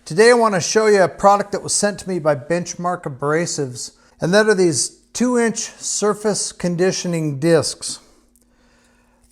Today I want to show you a product that was sent to me by Benchmark Abrasives, and that are these 2-inch surface conditioning discs.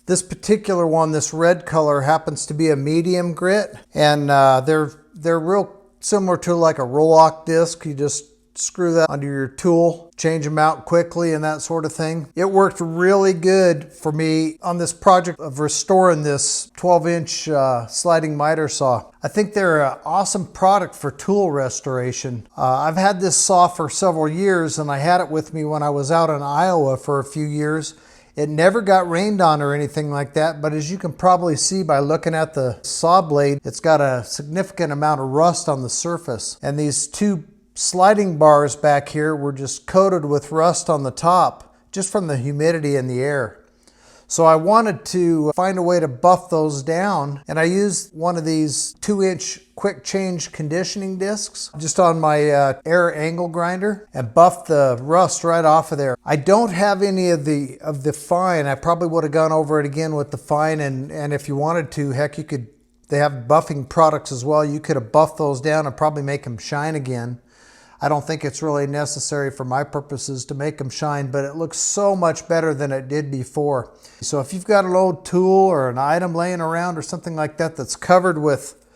This particular one, this red color, happens to be a medium grit, and they're real similar to like a Roloc disc. You just screw that under your tool, change them out quickly and that sort of thing. It worked really good for me on this project of restoring this 12-inch sliding miter saw. I think they're an awesome product for tool restoration. I've had this saw for several years, and I had it with me when I was out in Iowa for a few years. It never got rained on or anything like that, but as you can probably see by looking at the saw blade, it's got a significant amount of rust on the surface. And these two sliding bars back here were just coated with rust on the top, just from the humidity in the air. So I wanted to find a way to buff those down, and I used one of these 2-inch quick change conditioning discs just on my air angle grinder and buffed the rust right off of there. I don't have any of the fine. I probably would have gone over it again with the fine, and if you wanted to, heck, you could. They have buffing products as well. You could have buffed those down and probably make them shine again. I don't think it's really necessary for my purposes to make them shine, but it looks so much better than it did before. So if you've got an old tool or an item laying around or something like that that's covered with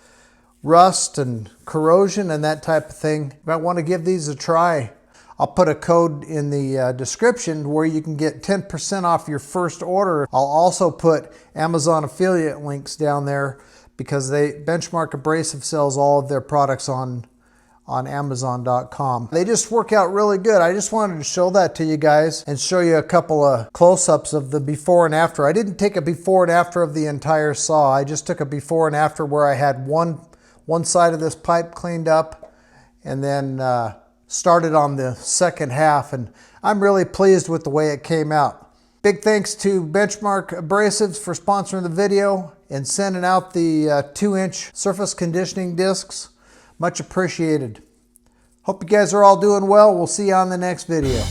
rust and corrosion and that type of thing, you might want to give these a try. I'll put a code in the description where you can get 10% off your first order. I'll also put Amazon affiliate links down there because Benchmark Abrasive sells all of their products on Amazon.com. They just work out really good. I just wanted to show that to you guys and show you a couple of close-ups of the before and after. I didn't take a before and after of the entire saw. I just took a before and after where I had one side of this pipe cleaned up and then started on the second half, and I'm really pleased with the way it came out. Big thanks to Benchmark Abrasives for sponsoring the video and sending out the 2-inch surface conditioning discs. Much appreciated. Hope you guys are all doing well. We'll see you on the next video.